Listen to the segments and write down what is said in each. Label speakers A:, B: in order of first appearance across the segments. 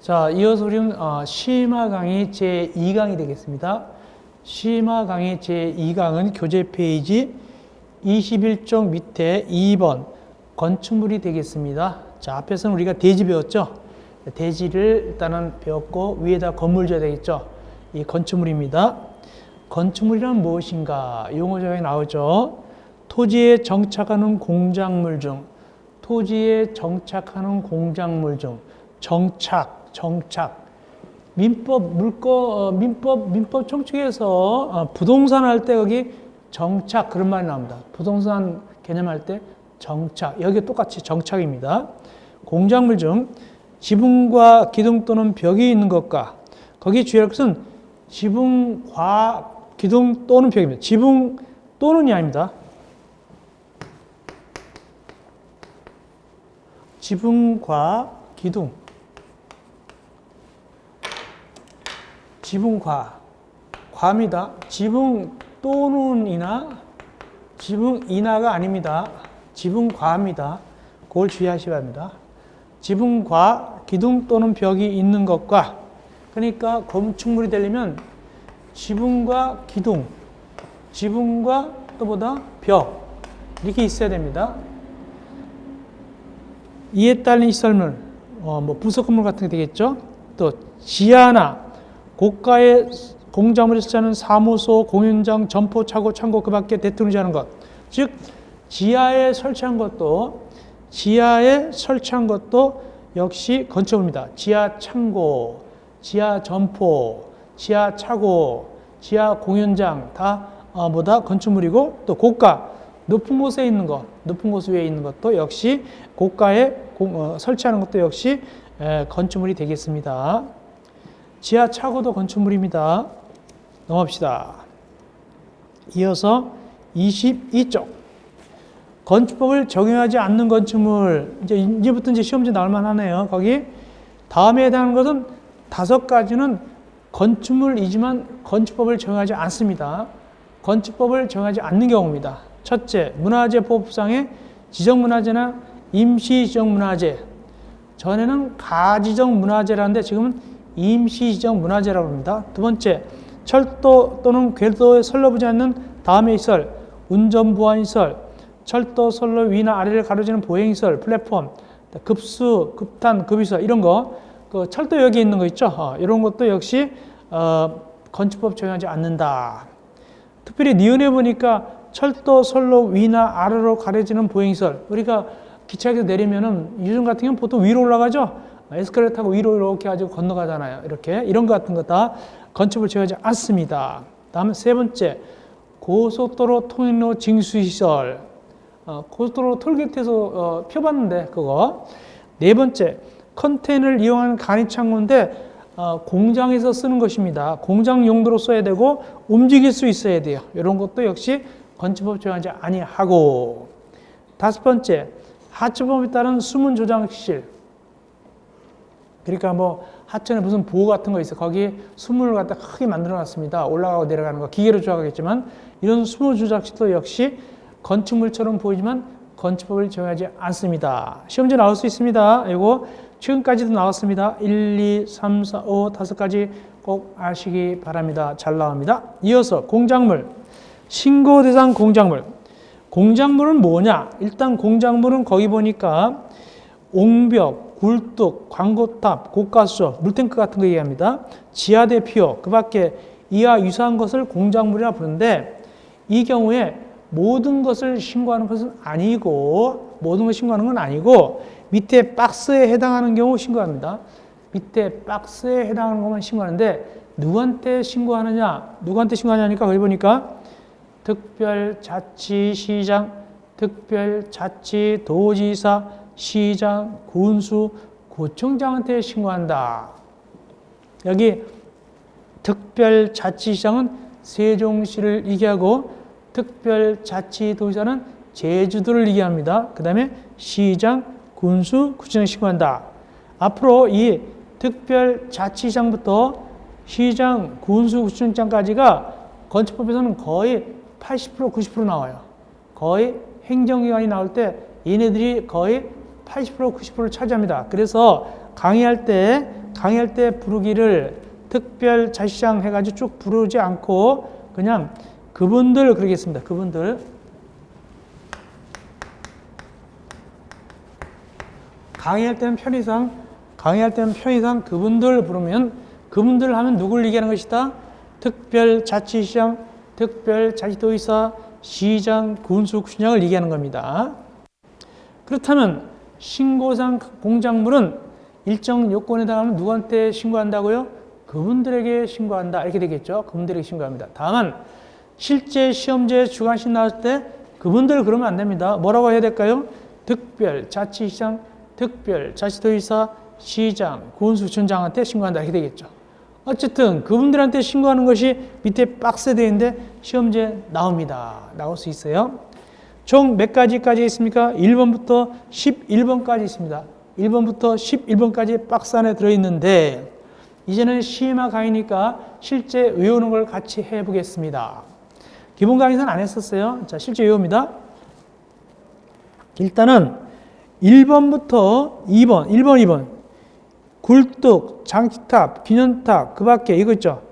A: 자, 이어서 우리는 심화 강의 제2강이 되겠습니다. 심화 강의 제2강은 교재 페이지 21쪽 밑에 2번 건축물이 되겠습니다. 자, 앞에서는 우리가 대지 배웠죠? 대지를 일단은 배웠고 위에다 건물 지어야 되겠죠? 이 건축물입니다. 건축물이란 무엇인가? 용어 조항이 나오죠. 토지에 정착하는 공작물 중, 토지에 정착하는 공작물 중, 정착. 민법 총칙에서 부동산 할 때 여기 정착 그런 말이 나옵니다. 부동산 개념할 때 정착. 여기 똑같이 정착입니다. 공작물 중 지붕과 기둥 또는 벽이 있는 것과 거기 주의할 것은 지붕과 기둥 또는 벽입니다. 지붕 또는이 아닙니다. 지붕과 기둥. 과입니다. 지붕 또는이나 지붕이나가 아닙니다. 지붕과입니다. 그걸 주의하셔야 합니다. 지붕과 기둥 또는 벽이 있는 것과, 그러니까 건축물이 되려면 지붕과 기둥, 지붕과 또보다 벽 이렇게 있어야 됩니다. 이에 따른 시설물, 부속 건물 같은 게 되겠죠. 또 지하나 고가의 공작물에 설치하는 사무소, 공연장, 점포, 차고, 창고 그 밖에 대통령이 하는 것. 즉 지하에 설치한 것도 역시 건축물입니다. 지하 창고, 지하 점포, 지하 차고, 지하 공연장 다 건축물이고, 또 고가 높은 곳에 있는 것, 높은 곳 위에 있는 것도 역시 고가에 설치하는 것도 역시 건축물이 되겠습니다. 지하 차고도 건축물입니다. 넘어갑시다. 이어서 22쪽. 건축법을 적용하지 않는 건축물. 이제부터 시험지 나올 만하네요. 거기 다음에 해당하는 것은 5가지는 건축물이지만 건축법을 적용하지 않습니다. 건축법을 적용하지 않는 경우입니다. 첫째, 문화재보호법상의 지정문화재나 임시지정문화재. 전에는 가지정문화재라는데 지금은 임시지정문화재라고 합니다. 두 번째, 철도 또는 궤도에 선로부지 않는 다음의 시설, 운전보안시설, 철도 선로 위나 아래를 가로지는 보행시설, 플랫폼, 급수, 급탄, 급유설 이런 거, 그 철도역에 있는 거 있죠? 이런 것도 역시 건축법 적용하지 않는다. 특별히 니은에 보니까 철도 선로 위나 아래로 가려지는 보행시설, 우리가 기차에서 내리면은 요즘 같은 경우는 보통 위로 올라가죠? 에스컬레이터 타고 위로 이렇게 가지고 건너가잖아요. 이렇게 이런 것 같은 거 다 건축법을 적용하지 않습니다. 다음 세 번째, 고속도로 통행로 징수시설. 고속도로 톨게이트에서 펴봤는데 그거. 네 번째, 컨테이너를 이용하는 간이창고인데 공장에서 쓰는 것입니다. 공장 용도로 써야 되고 움직일 수 있어야 돼요. 이런 것도 역시 건축법 적용하지 아니하고. 다섯 번째, 하천법에 따른 수문 조장실. 그러니까 하천에 무슨 보호 같은 거 있어. 거기 수문을 갖다 크게 만들어 놨습니다. 올라가고 내려가는 거. 기계로 조작하겠지만 이런 수문 조작실도 역시 건축물처럼 보이지만 건축법을 적용하지 않습니다. 시험지 나올 수 있습니다. 이거 최근까지도 나왔습니다. 1, 2, 3, 4, 5, 5가지 꼭 아시기 바랍니다. 잘 나옵니다. 이어서 공작물. 신고 대상 공작물. 공작물은 뭐냐? 일단 공작물은 거기 보니까 옹벽, 굴뚝, 광고탑, 고가수, 물탱크 같은 거 얘기합니다. 지하대피소, 그 밖에 이와 유사한 것을 공작물이라 부르는데 이 경우에 모든 것을 신고하는 것은 아니고, 모든 것을 신고하는 건 아니고 밑에 박스에 해당하는 경우 신고합니다. 밑에 박스에 해당하는 것만 신고하는데 누구한테 신고하냐니까 거기 보니까 특별자치시장, 특별자치도지사, 시장, 군수, 구청장한테 신고한다. 여기 특별자치시장은 세종시를 얘기하고 특별자치도지사는 제주도를 얘기합니다. 그 다음에 시장, 군수, 구청장에 신고한다. 앞으로 이 특별자치시장부터 시장, 군수, 구청장까지가 건축법에서는 거의 80%, 90% 나와요. 거의 행정기관이 나올 때 얘네들이 거의 80%, 90%를 차지합니다. 그래서 강의할 때 부르기를 특별 자시장 해가지고 쭉 부르지 않고 그냥 그분들 그러겠습니다. 그분들. 강의할 때는 편의상 그분들 부르면 그분들 하면 누굴 얘기하는 것이다? 특별자치시장, 특별자치도의사, 시장, 군수군장을 얘기하는 겁니다. 그렇다면 신고상 공작물은 일정 요건에 해당하면 누구한테 신고한다고요? 그분들에게 신고한다. 이렇게 되겠죠. 그분들에게 신고합니다. 다만 실제 시험지에 주관식 나왔을 때 그분들 그러면 안 됩니다. 뭐라고 해야 될까요? 특별자치시장, 특별자치도의사, 시장, 군수청장한테 신고한다. 이렇게 되겠죠. 어쨌든 그분들한테 신고하는 것이 밑에 박스에 되어 있는데 시험지에 나옵니다. 나올 수 있어요. 총 몇 가지까지 있습니까? 1번부터 11번까지 있습니다. 1번부터 11번까지 박스 안에 들어있는데 이제는 시마 강의니까 실제 외우는 걸 같이 해보겠습니다. 기본 강의는 안 했었어요. 자, 실제 외웁니다. 일단은 1번부터 2번, 1번, 2번. 굴뚝, 장치탑, 기념탑, 그 밖에 이거 있죠.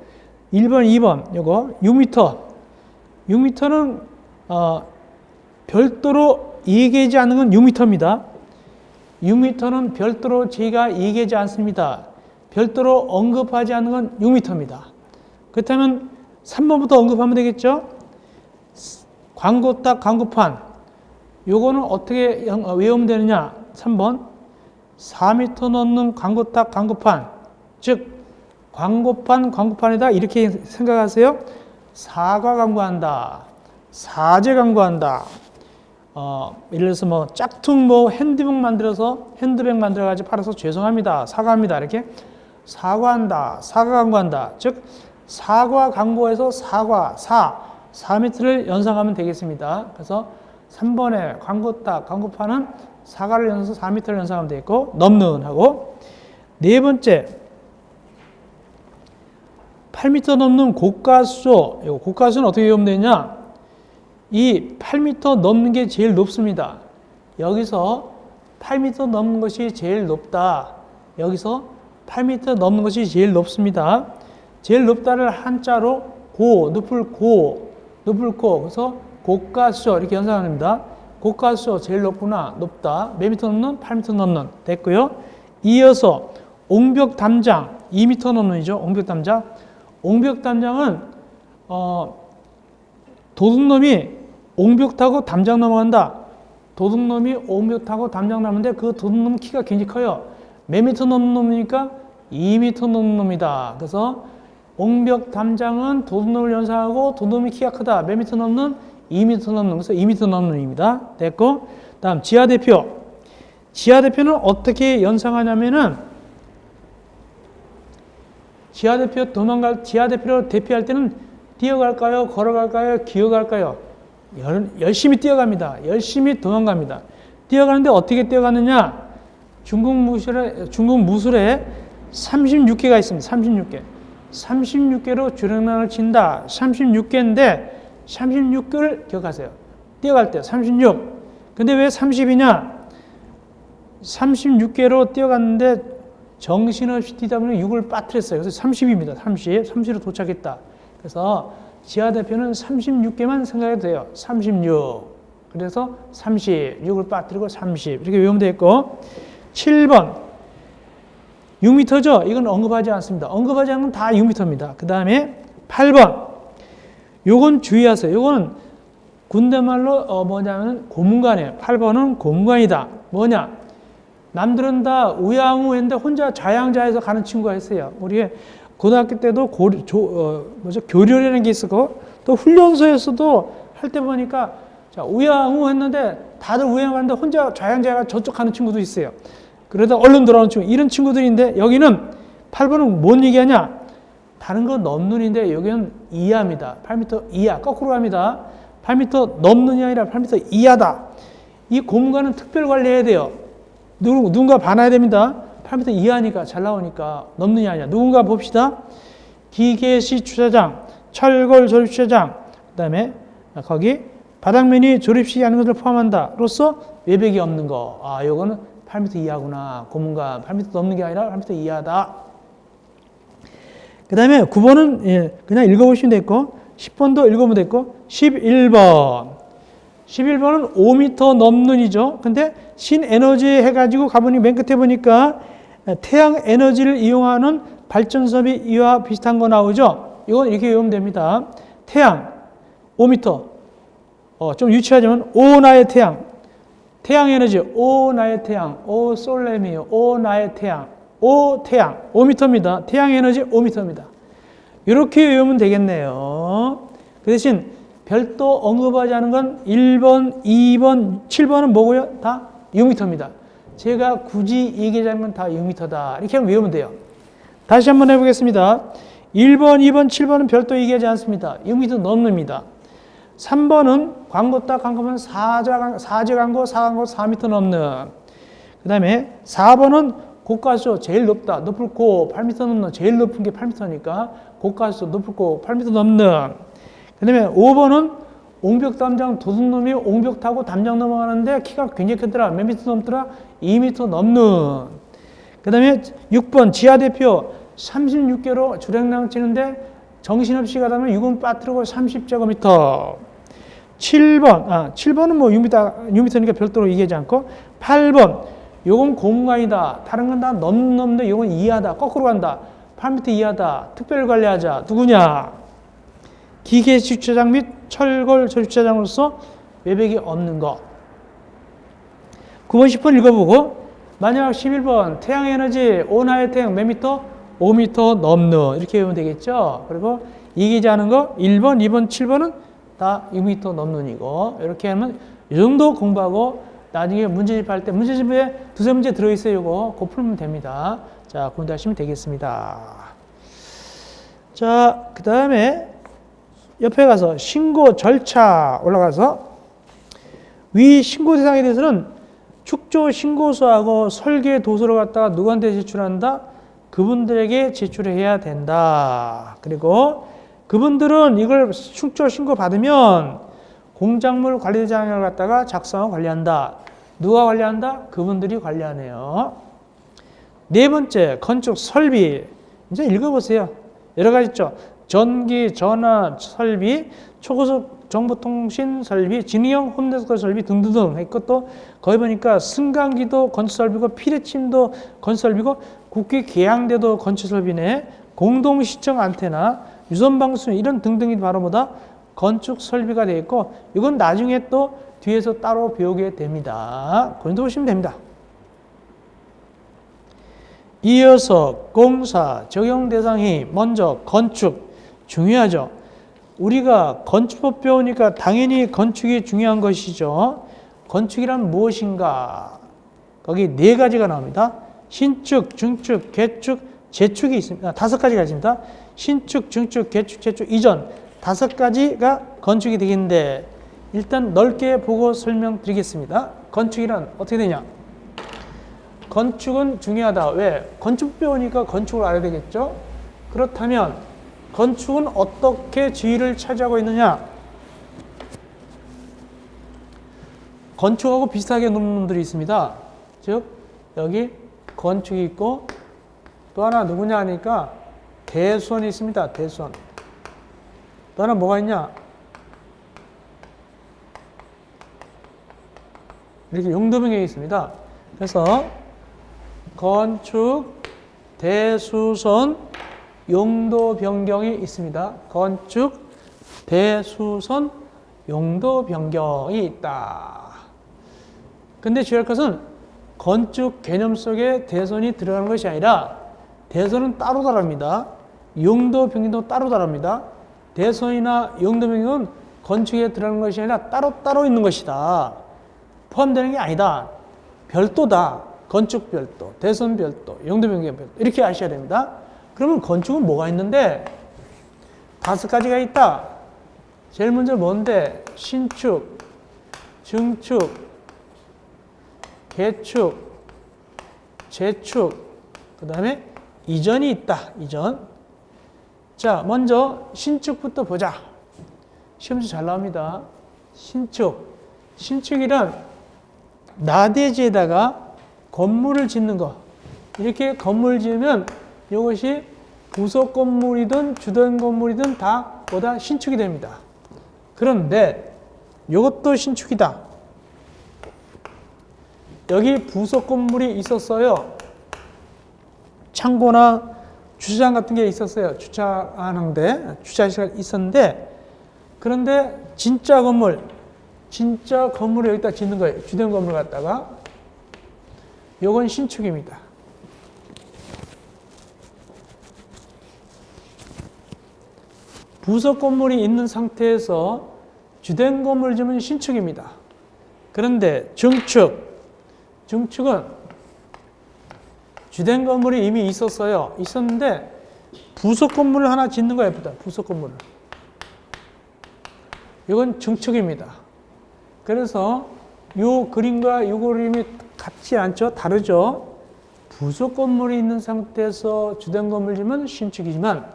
A: 1번, 2번, 요거 6m. 6m는 별도로 얘기하지 않는 건 6m입니다. 6m는 별도로 제가 얘기하지 않습니다. 별도로 언급하지 않는 건 6m입니다. 그렇다면 3번부터 언급하면 되겠죠? 광고딱, 광고판. 요거는 어떻게 외우면 되느냐? 3번. 4m 넘는 광고딱, 광고판. 즉, 광고판에다 이렇게 생각하세요. 사과 광고한다. 사제 광고한다. 예를 들어서 뭐 짝퉁 핸드백 만들어가지고 팔아서 죄송합니다. 사과합니다. 이렇게 사과한다. 사과 광고한다. 즉, 사과 광고에서 4m를 연상하면 되겠습니다. 그래서 3번에 광고딱, 광고판은 사과를 연서 4m를 연상하면 되겠고, 넘는 하고, 네 번째, 8m 넘는 고가수소. 이 고가수소는 어떻게 외우면 되냐? 이 8m 넘는 게 제일 높습니다. 여기서 8m 넘는 것이 제일 높다. 여기서 8m 넘는 것이 제일 높습니다. 제일 높다를 한자로 높을 고. 그래서 고가수소 이렇게 연상합니다. 고가수소 제일 높구나. 높다. 몇 미터 넘는? 8m 넘는. 됐고요. 이어서 옹벽담장 2m 넘는이죠. 옹벽담장. 옹벽담장은 도둑놈이 옹벽 타고 담장 넘어간다. 도둑놈이 옹벽 타고 담장 넘는데 그 도둑놈 키가 굉장히 커요. 몇 미터 넘는 놈이니까 2m 넘는 놈이다. 그래서 옹벽 담장은 도둑놈을 연상하고 도둑놈이 키가 크다. 몇 미터 넘는? 2m 넘는. 그래서 2m 넘는 놈입니다. 됐고, 다음 지하대표. 지하대표는 어떻게 연상하냐면은 지하대표로 대피할 때는 뛰어갈까요? 걸어갈까요? 기어갈까요? 열심히 뛰어갑니다. 열심히 도망갑니다. 뛰어가는데 어떻게 뛰어가느냐? 중국 무술에 36개가 있습니다. 36개. 36개로 주랭랑을 친다. 36개인데 36개를 기억하세요. 뛰어갈 때 36. 근데 왜 30이냐? 36개로 뛰어갔는데 정신없이 뛰다 보니 6을 빠뜨렸어요. 그래서 30입니다. 30로 도착했다. 그래서 지하대표는 36개만 생각해도 돼요. 36. 그래서 36을 빠뜨리고 30. 이렇게 외우면 되겠고. 7번. 6m죠? 이건 언급하지 않습니다. 언급하지 않는 건 다 6m입니다. 그 다음에 8번. 요건 주의하세요. 요거는 군대말로 뭐냐면 고문관이에요. 8번은 고문관이다. 뭐냐? 남들은 다 우양우 했는데 혼자 좌양자에서 가는 친구가 있어요. 우리 고등학교 때도 교류라는 게 있었고, 또 훈련소에서도 할 때 보니까 우양우 했는데 다들 우양우 하는데 혼자 좌양자가 저쪽 가는 친구도 있어요. 그러다 얼른 돌아오는 친구. 이런 친구들인데 여기는 8번은 뭔 얘기하냐? 다른 건 넘는인데 여기는 이하입니다. 8m 이하. 거꾸로 갑니다. 8m 넘는이 아니라 8m 이하다. 이 고문관은 특별 관리해야 돼요. 누군가 봐놔야 됩니다. 8m 이하니까 잘 나오니까 넘느냐 아니냐. 누군가 봅시다. 기계시 주차장, 철골 조립주차장, 그 다음에 거기 바닥면이 조립식이 아닌 것을 포함한다. 로서 외벽이 없는 거. 요거는 8m 이하구나. 고문관 8m 넘는 게 아니라 8m 이하다. 그 다음에 9번은 예, 그냥 읽어보시면 됐고 10번도 읽어보면 됐고 11번 11번은 5m 넘는이죠. 근데 신에너지 해가지고 가보니 맨 끝에 보니까 태양 에너지를 이용하는 발전소비 이와 비슷한 거 나오죠. 이건 이렇게 외우면 됩니다. 태양 5m 좀 유치하지만 오 나의 태양 태양 에너지 오 나의 태양 오 솔레미오 오 나의 태양 오 태양 5m입니다. 태양 에너지 5m입니다. 이렇게 외우면 되겠네요. 그 대신 별도 언급하지 않은 건 1번, 2번, 7번은 뭐고요? 다 6m입니다. 제가 굳이 얘기하자는 건 다 6m다. 이렇게 하면 외우면 돼요. 다시 한번 해보겠습니다. 1번, 2번, 7번은 별도 얘기하지 않습니다. 6m 넘습니다. 3번은 광고 딱 한 거면 4제 광고, 4광고 4m 넘는. 그 다음에 4번은 고가수 제일 높다. 높을 고 8m 넘는. 제일 높은 게 8m니까 고가수 높을 고 8m 넘는. 그 다음에 5번은 옹벽 담장 도둑놈이 옹벽 타고 담장 넘어가는데 키가 굉장히 크더라. 몇 미터 넘더라? 2m 넘는. 그 다음에 6번 지하 대표 36개로 주행량 치는데 정신없이 가다 보면 6은 빠뜨리고 30제곱미터. 7번은 뭐 6m니까 별도로 얘기하지 않고 8번 요건 고문관이다. 다른 건 다 넘는데 요건 이하다. 거꾸로 간다. 8m 이하다. 특별 관리하자. 누구냐? 기계 주차장 및 철골 주차장으로서 외벽이 없는 것. 9번, 10번 읽어보고 만약 11번 태양에너지 온화의 태양 몇 미터? 5m 넘는 이렇게 외우면 되겠죠. 그리고 이기지 않은 거 1번, 2번, 7번은 다 6m 넘는이고 이렇게 하면 이 정도 공부하고 나중에 문제집 할 때 문제집에 두세 문제 들어있어요. 이거 그거 풀면 됩니다. 자, 공부하시면 되겠습니다. 자, 그 다음에 옆에 가서 신고 절차 올라가서 위 신고 대상에 대해서는 축조 신고서하고 설계 도서를 갖다가 누구한테 제출한다? 그분들에게 제출해야 된다. 그리고 그분들은 이걸 축조 신고 받으면 공작물 관리대장을 갖다가 작성하고 관리한다. 누가 관리한다? 그분들이 관리하네요. 네 번째, 건축 설비. 이제 읽어보세요. 여러 가지 있죠. 전기, 전화 설비, 초고속 정보통신 설비, 진위형 홈네트워크 설비 등등등 했고 또 거기 보니까 승강기도 건축 설비고 피레침도 건축 설비고 국회 계양대도 건축 설비네. 공동시청 안테나, 유선방송 이런 등등이 바로 뭐다? 건축 설비가 되어 있고 이건 나중에 또 뒤에서 따로 배우게 됩니다. 그런데 보시면 됩니다. 이어서 공사 적용 대상이 먼저 건축 중요하죠. 우리가 건축법 배우니까 당연히 건축이 중요한 것이죠. 건축이란 무엇인가? 거기 네 가지가 나옵니다. 신축, 중축, 개축, 재축이 있습니다. 5가지가 있습니다. 신축, 중축, 개축, 재축, 이전 5가지가 건축이 되겠는데 일단 넓게 보고 설명드리겠습니다. 건축이란 어떻게 되냐? 건축은 중요하다. 왜? 건축 배우니까 건축을 알아야 되겠죠? 그렇다면 건축은 어떻게 지위를 차지하고 있느냐? 건축하고 비슷하게 놓는 놈들이 있습니다. 즉 여기 건축이 있고 또 하나 누구냐 하니까 대수원이 있습니다. 대수원. 또 하나 뭐가 있냐? 이렇게 용도 변경이 있습니다. 그래서 건축, 대수선, 용도 변경이 있습니다. 건축, 대수선, 용도 변경이 있다. 근데 주의할 것은 건축 개념 속에 대선이 들어가는 것이 아니라 대선은 따로 다릅니다. 용도 변경도 따로 다릅니다. 대선이나 용도 변경은 건축에 들어가는 것이 아니라 따로 있는 것이다. 포함되는 게 아니다. 별도다. 건축 별도, 대선 별도, 용도 변경 별도 이렇게 아셔야 됩니다. 그러면 건축은 뭐가 있는데 5가지가 있다. 제일 먼저 뭔데? 신축, 증축, 개축, 재축, 그 다음에 이전이 있다. 이전. 자, 먼저 신축부터 보자. 시험지 잘 나옵니다. 신축. 신축이란 나대지에다가 건물을 짓는 거. 이렇게 건물 지으면 이것이 부속 건물이든 주된 건물이든 다 뭐다? 신축이 됩니다. 그런데 이것도 신축이다. 여기 부속 건물이 있었어요. 창고나 주차장 같은 게 있었어요. 주차하는데, 주차시가 있었는데, 그런데 진짜 건물을 여기다 짓는 거예요. 주된 건물 갖다가. 요건 신축입니다. 부속 건물이 있는 상태에서 주된 건물을 지으면 신축입니다. 그런데 증축은 주된 건물이 이미 있었는데 부속 건물을 하나 짓는 거예요. 부속 건물을. 이건 증축입니다. 그래서 이 그림과 이 그림이 같지 않죠? 다르죠? 부속 건물이 있는 상태에서 주된 건물 지면 신축이지만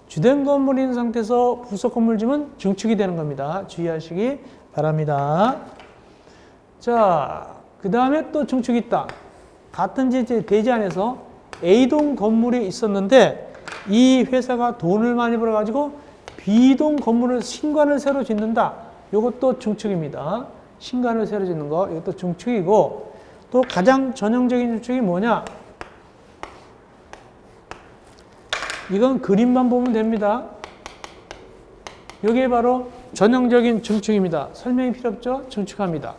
A: 주된 건물이 있는 상태에서 부속 건물 지면 증축이 되는 겁니다. 주의하시기 바랍니다. 자, 그 다음에 또 증축이 있다. 같은 대지 안에서 A동 건물이 있었는데 이 회사가 돈을 많이 벌어가지고 B동 건물을 신관을 새로 짓는다. 이것도 증축입니다. 신관을 새로 짓는 거, 이것도 증축이고, 또 가장 전형적인 증축이 뭐냐? 이건 그림만 보면 됩니다. 이게 바로 전형적인 증축입니다. 설명이 필요 없죠? 증축합니다.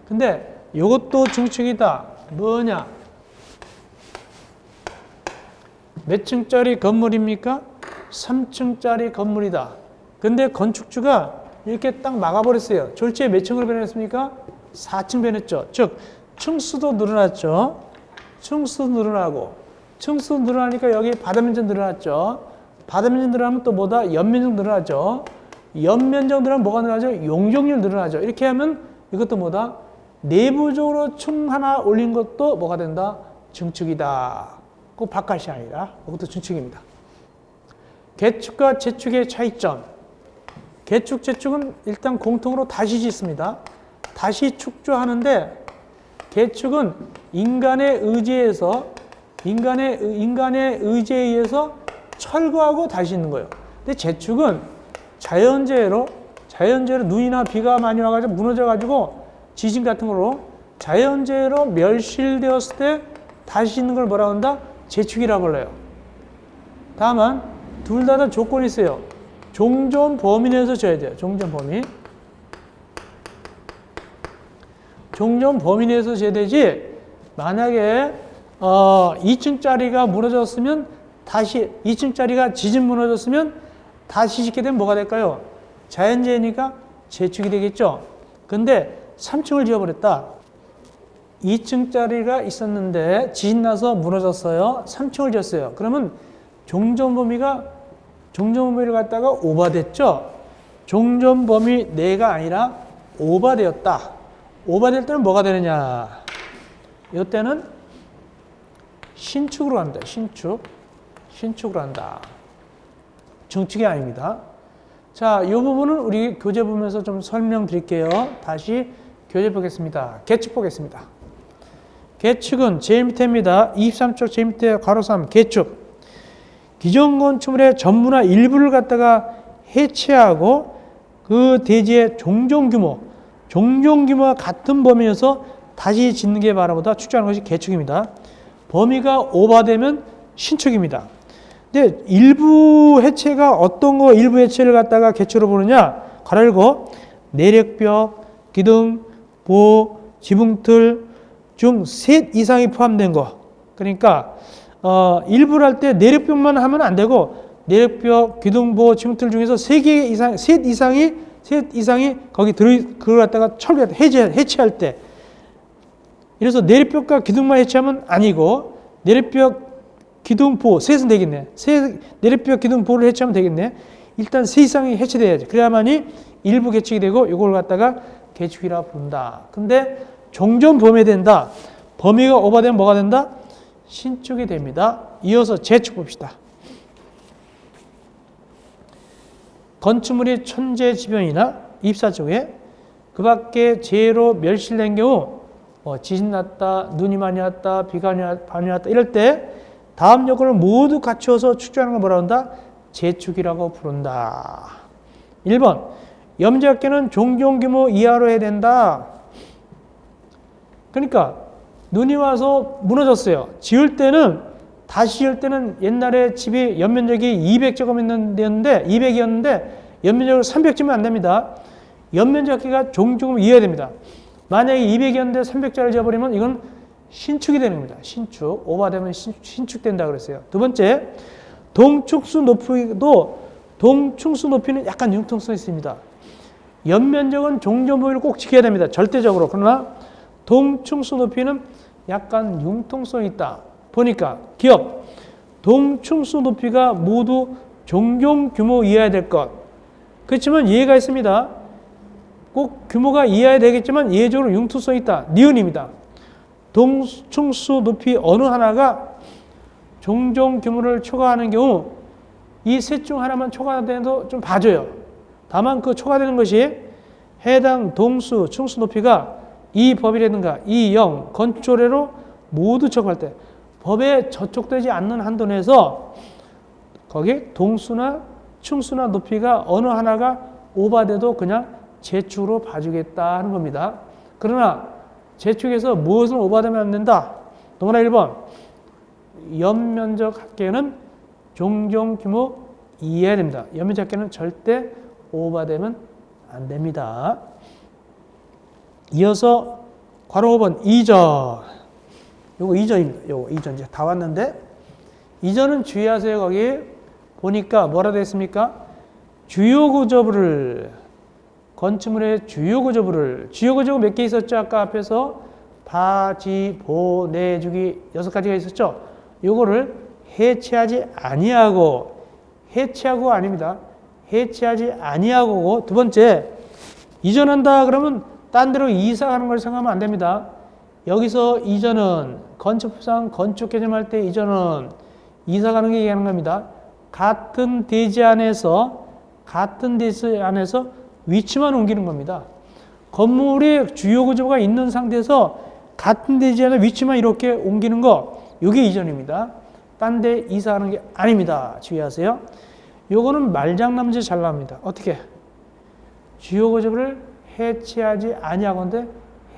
A: 근데 이것도 증축이다. 뭐냐? 몇 층짜리 건물입니까? 3층짜리 건물이다. 근데 건축주가 이렇게 딱 막아버렸어요. 졸지에 몇 층으로 변했습니까? 4층 변했죠. 즉, 층수도 늘어났죠. 층수도 늘어나고, 층수 늘어나니까 여기 바닥면적 늘어났죠. 바닥면적 늘어나면 또 뭐다? 연면적 늘어나죠. 연면적 늘어나면 뭐가 늘어나죠? 용적률 늘어나죠. 이렇게 하면 이것도 뭐다? 내부적으로 층 하나 올린 것도 뭐가 된다? 증축이다. 꼭 바깥이 아니라 이것도 증축입니다. 개축과 재축의 차이점. 개축, 재축은 일단 공통으로 다시 짓습니다. 다시 축조하는데 개축은 인간의 의지에 의해서 철거하고 다시 짓는 거예요. 근데 재축은 자연재해로 눈이나 비가 많이 와가지고 무너져가지고 지진 같은 걸로 자연재해로 멸실되었을 때 다시 짓는 걸 뭐라고 한다? 재축이라고 불러요. 다만 둘 다 조건이 있어요. 종전 범위 내에서 져야 돼요. 종전 범위. 종전 범위 내에서 져야 되지. 만약에 2층짜리가 무너졌으면 다시 2층짜리가 지진 무너졌으면 다시 짓게 되면 뭐가 될까요? 자연재해니까 재축이 되겠죠. 근데 3층을 지어버렸다. 2층짜리가 있었는데 지진 나서 무너졌어요. 3층을 지었어요. 그러면 종전 범위를 갖다가 오버됐죠. 종전 범위 내가 아니라 오버되었다. 오버될 때는 뭐가 되느냐? 이때는 신축으로 합니다. 신축으로 한다. 증축이 아닙니다. 자, 이 부분은 우리 교재 보면서 좀 설명드릴게요. 다시 교재 보겠습니다. 개축 보겠습니다. 개축은 제일 밑에입니다. 23쪽 제일 밑에 괄호 3 개축. 기존 건축물의 전부나 일부를 갖다가 해체하고 그 대지의 종종 규모와 같은 범위에서 다시 짓는 게 바라보다 축조하는 것이 개축입니다. 범위가 오버되면 신축입니다. 근데 일부 해체가 어떤 거 일부 해체를 갖다가 개축으로 보느냐? 괄호 열고 내력벽, 기둥, 보호, 지붕틀 중 셋 이상이 포함된 거. 그러니까 일부를 할 때 내력벽만 하면 안 되고 내력벽, 기둥, 보호, 지붕틀 중에서 셋 이상이 거기 그걸 갖다가 해체할 때. 이래서 내력벽과 기둥만 해체하면 아니고 내력벽, 기둥, 보호 셋은 되겠네. 내력벽, 기둥, 보호를 해체하면 되겠네. 일단 셋 이상이 해체돼야지. 그래야만이 일부 개축이 되고 이걸 갖다가 개축이라 부른다. 근데 종전 범위된다. 범위가 오버되면 뭐가 된다? 신축이 됩니다. 이어서 재축 봅시다. 건축물이 천재지변이나 입사 쪽에 그 밖에 재해로 멸실된 경우 지진 났다, 눈이 많이 왔다, 비가 많이 왔다 이럴 때 다음 요건을 모두 갖추어서 축적하는 걸 뭐라 한다? 재축이라고 부른다. 1번 염자학계는 종종 규모 이하로 해야 된다. 그러니까 눈이 와서 무너졌어요. 지을 때는 다시 지을 때는 옛날에 집이 연면적이 200제곱이었는데 200이었는데 연면적으로 300쯤은 안 됩니다. 연면적기가 종종 이해야 됩니다. 만약에 200이었는데 300짜리 지어버리면 이건 신축이 되는 겁니다. 신축. 오버되면 신축된다 그랬어요. 두 번째, 동충수 높이도 동충수 높이는 약간 융통성이 있습니다. 연면적은 종전 범위를 꼭 지켜야 됩니다. 절대적으로. 그러나 동충수 높이는 약간 융통성이 있다. 보니까 기억. 동충수 높이가 모두 종종 규모 이해야 될 것. 그렇지만 이해가 있습니다. 꼭 규모가 이해야 되겠지만 이해적으로 융통성이 있다. 니은입니다. 동충수 높이 어느 하나가 종종 규모를 초과하는 경우 이 셋 중 하나만 초과돼도 좀 봐줘요. 다만 그 초과되는 것이 해당 동수, 충수 높이가 이 법이라든가 이 영, 건축조례로 모두 적용할 때 법에 저촉되지 않는 한도 내에서 거기 동수나 충수나 높이가 어느 하나가 오버돼도 그냥 재축으로 봐주겠다 하는 겁니다. 그러나 재축에서 무엇을 오버되면 안 된다. 너무나 1번 연면적 합계는 종종 규모 이해해야 됩니다. 연면적 합계는 절대 오버되면 안 됩니다. 이어서 괄호 5번 2전. 요거 2전입니다. 요거 2전 이제 다 왔는데 2전은 주의하세요. 거기 보니까 뭐라 되어 있습니까? 주요 구조부를 건축물의 주요 구조부를 주요 구조부 몇 개 있었죠? 아까 앞에서 바, 지, 보, 내, 주기 6가지가 있었죠? 요거를 해체하지 아니하고 해체하고 아닙니다. 해체하지 아니하고 두 번째 이전한다 그러면 딴 데로 이사가는 걸 생각하면 안 됩니다. 여기서 이전은 건축법상 건축 개념할 때 이전은 이사가는 게 얘기하는 겁니다. 같은 대지 안에서 위치만 옮기는 겁니다. 건물에 주요 구조가 있는 상태에서 같은 대지 안에 위치만 이렇게 옮기는 거 이게 이전입니다. 딴 데 이사하는 게 아닙니다. 주의하세요. 요거는 말장난문제 잘 나옵니다. 어떻게? 주요 구조를 해체하지 아니하건대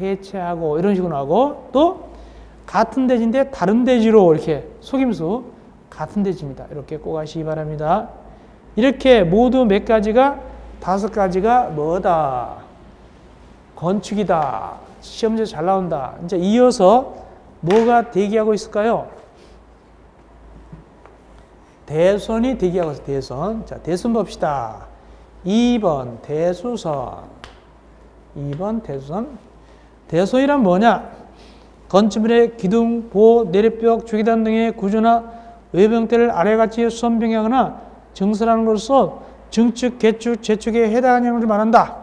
A: 해체하고 이런 식으로 나오고 또 같은 대지인데 다른 대지로 이렇게 속임수 같은 대지입니다. 이렇게 꼭 아시기 바랍니다. 이렇게 모두 몇 가지가 5가지가 뭐다? 건축이다. 시험 문제 잘 나온다. 이제 이어서 뭐가 대기하고 있을까요? 대선이 대기하고 있어요. 대선. 자, 대선 봅시다. 2번 대수선. 2번 대수선. 대선이란 뭐냐? 건축물의 기둥, 보, 내리벽, 주기단 등의 구조나 외부 형태를 아래같이 수선병하거나 증설하는 것으로서 증축, 개축, 재축에 해당하는 것을 말한다.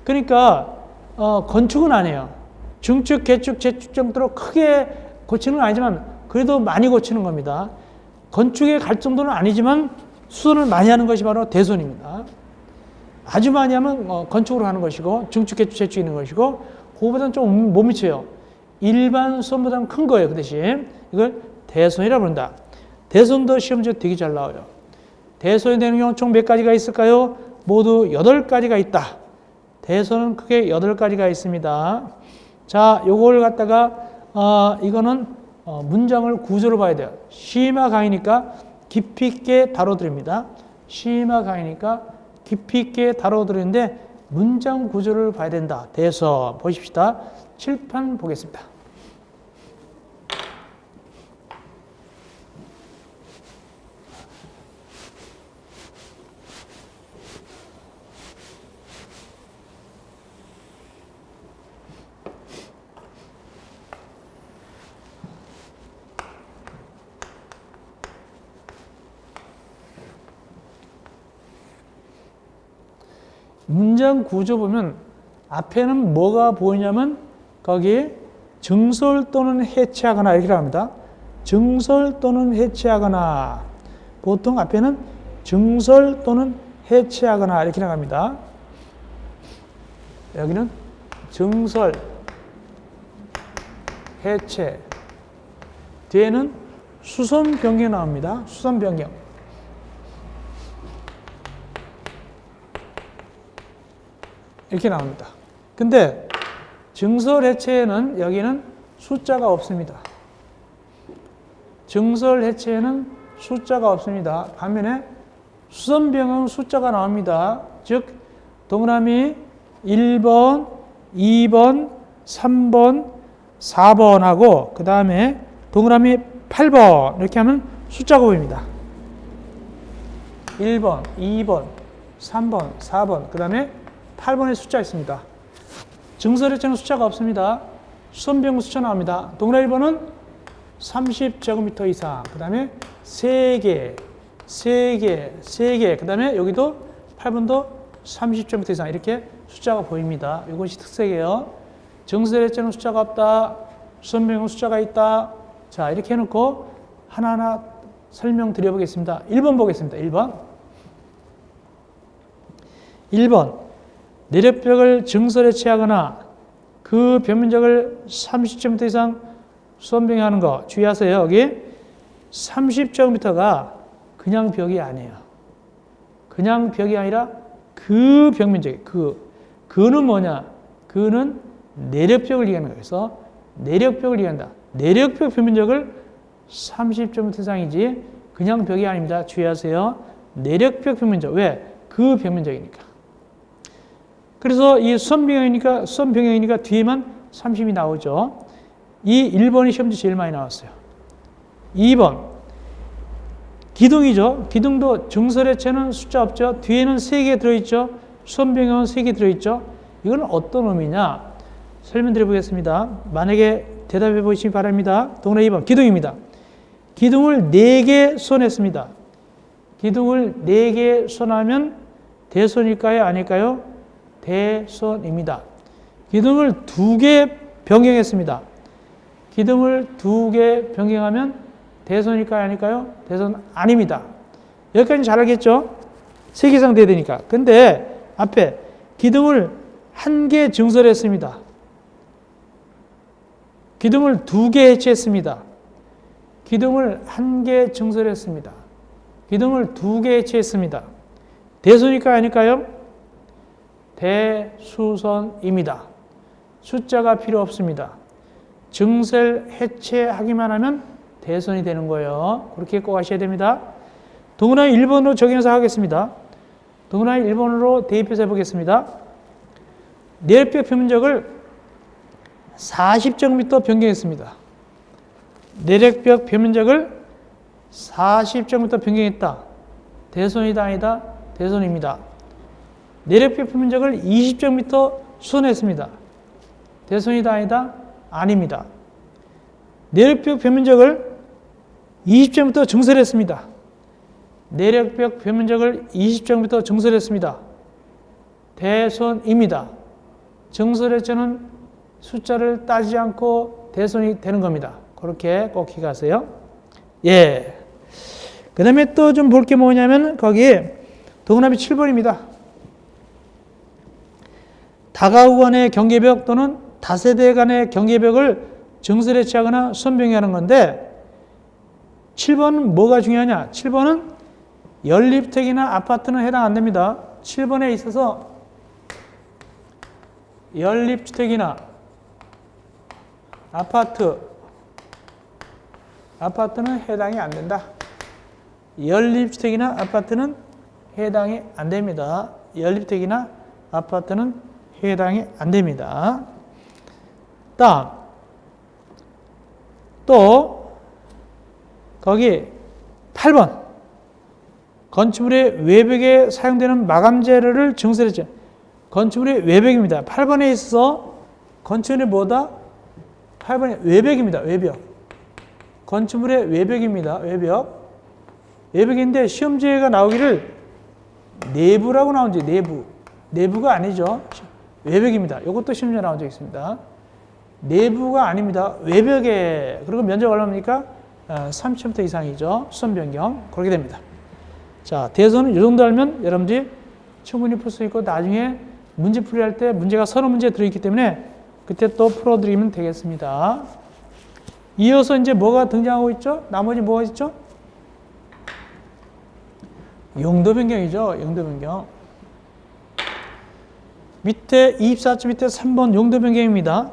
A: 그러니까 건축은 아니에요. 증축, 개축, 재축 정도로 크게 고치는 건 아니지만 그래도 많이 고치는 겁니다. 건축에 갈 정도는 아니지만 수선을 많이 하는 것이 바로 대선입니다. 아주 많이 하면 건축으로 하는 것이고 증축, 개축, 재축이 있는 것이고 그거보다는 좀 못 미쳐요. 일반 수선보다는 큰 거예요. 그 대신 이걸 대선이라고 부른다. 대선도 시험 문제 되게 잘 나와요. 대선이 되는 경우 총 몇 가지가 있을까요? 모두 8가지가 있다. 대선은 크게 8가지가 있습니다. 자, 요걸 갖다가 이거는 문장을 구조로 봐야 돼요. 심화 강의니까 깊이 있게 다뤄드립니다. 심화 강의니까 깊이 있게 다뤄드리는데 문장 구조를 봐야 된다. 대선 보십시다. 칠판 보겠습니다. 문장 구조 보면 앞에는 뭐가 보이냐면 거기 증설 또는 해체하거나 이렇게 합니다. 증설 또는 해체하거나 보통 앞에는 증설 또는 해체하거나 이렇게 나갑니다. 여기는 증설 해체. 뒤에는 수선 변경이 나옵니다. 수선 변경. 이렇게 나옵니다. 근데 증설 해체에는 여기는 숫자가 없습니다. 증설 해체에는 숫자가 없습니다. 반면에 수선 변경은 숫자가 나옵니다. 즉 동그라미 1번, 2번, 3번, 4번하고 그 다음에 동그라미 8번 이렇게 하면 숫자가 보입니다. 1번, 2번, 3번, 4번 그 다음에 8번의 숫자 있습니다. 증설해체는 숫자가 없습니다. 수선변경 숫자 나옵니다. 동그라미 1번은 30제곱미터 이상 그 다음에 3개, 3개, 3개 그 다음에 여기도 8번도 30제곱미터 이상 이렇게 숫자가 보입니다. 이것이 특색이에요. 증설해체는 숫자가 없다. 수선변경 숫자가 있다. 자 이렇게 해놓고 하나하나 설명드려 보겠습니다. 1번 보겠습니다. 1번 내력벽을 증설해체하거나 그 벽면적을 30제곱미터 이상 수선변경하는 거 주의하세요. 여기 30제곱미터가 그냥 벽이 아니에요. 그냥 벽이 아니라 그 벽면적이 그는 뭐냐? 그는 내력벽을 얘기하는 거예요. 그래서 내력벽을 얘기한다. 내력벽 벽면적을 30제곱미터 이상이지 그냥 벽이 아닙니다. 주의하세요. 내력벽 벽면적. 왜? 그 벽면적이니까. 그래서 이 수선변경이니까 뒤에만 30이 나오죠. 이 1번이 시험지 제일 많이 나왔어요. 2번 기둥이죠. 기둥도 증설해체는 숫자 없죠. 뒤에는 3개 들어있죠. 수선변경은 3개 들어있죠. 이건 어떤 의미냐? 설명드려 보겠습니다. 만약에 대답해 보시기 바랍니다. 동그라미 2번 기둥입니다. 기둥을 4개 손했습니다. 기둥을 4개 손하면 대손일까요? 아닐까요? 대손입니다. 기둥을 2개 변경했습니다. 기둥을 2개 변경하면 대손일까요? 아닐까요? 대손 아닙니다. 여기까지는 잘 알겠죠? 3개 이상 돼야 되니까. 근데 앞에 기둥을 1개 증설했습니다. 기둥을 2개 해체했습니다. 기둥을 1개 증설했습니다. 기둥을 2개 해체했습니다. 대손일까요? 아닐까요? 대수선입니다. 숫자가 필요 없습니다. 증설 해체하기만 하면 대손이 되는 거예요. 그렇게 꼭 아셔야 됩니다. 동그라미 1번으로 적용해서 하겠습니다. 동그라미 1번으로 대입해서 해보겠습니다. 내력벽 표면적을 40제곱미터 변경했습니다. 내력벽 표면적을 40제곱미터 변경했다. 대손이다 아니다? 대손입니다. 내력벽 표면적을 20제곱미터 수선했습니다. 대손이다 아니다? 아닙니다. 내력벽 표면적을 20제곱미터 증설했습니다. 내력벽 표면적을 20제곱미터 증설했습니다. 대손입니다. 증설해체는 숫자를 따지지 않고 대손이 되는 겁니다. 그렇게 꼭 기억하세요. 예. 그 다음에 또 좀 볼 게 뭐냐면 거기 동그라미 7번입니다. 다가구 간의 경계벽 또는 다세대 간의 경계벽을 증설해체하거나 수선변경하는 건데 7번은 뭐가 중요하냐? 7번은 연립주택이나 아파트는 해당 안 됩니다. 7번에 있어서 연립주택이나 아파트는 해당이 안 된다. 연립주택이나 아파트는 해당이 안 됩니다. 연립주택이나 아파트는 해당이 안 됩니다. 다음 또 거기 8번 건축물의 외벽에 사용되는 마감 재료를 증설했죠. 건축물의 외벽입니다. 8번에 있어서 건축물이 뭐다? 8번이 외벽입니다. 외벽. 건축물의 외벽입니다. 외벽. 외벽인데 시험지가 나오기를 내부라고 나온지 내부가 아니죠. 외벽입니다. 이것도 시험지에 나온 적 있습니다. 내부가 아닙니다. 외벽에. 그리고 면적 얼마입니까? 30m 이상이죠. 수선 변경. 그렇게 됩니다. 자, 대선은 이 정도 알면 여러분들이 충분히 풀 수 있고 나중에 문제 풀이할 때 문제가 서너 문제 들어있기 때문에 그때 또 풀어드리면 되겠습니다. 이어서 이제 뭐가 등장하고 있죠? 나머지 뭐가 있죠? 용도 변경이죠. 용도 변경. 밑에 24쪽 밑에 3번 용도 변경입니다.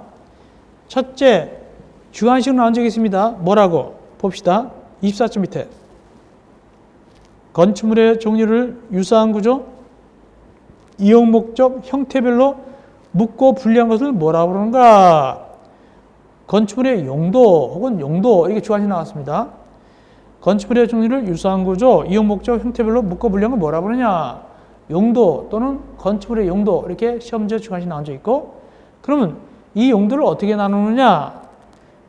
A: 첫째, 주관식으로 나온 적이 있습니다. 뭐라고? 봅시다. 24쪽 밑에. 건축물의 종류를 유사한 구조, 이용 목적, 형태별로 묶고 분리한 것을 뭐라고 그러는가? 건축물의 용도 혹은 용도 이렇게 주관식 나왔습니다. 건축물의 종류를 유사한 구조, 이용 목적, 형태별로 묶어 분리한 걸 뭐라고 그러냐? 용도 또는 건축물의 용도 이렇게 시험제 주관식 나온 적 있고, 그러면 이 용도를 어떻게 나누느냐?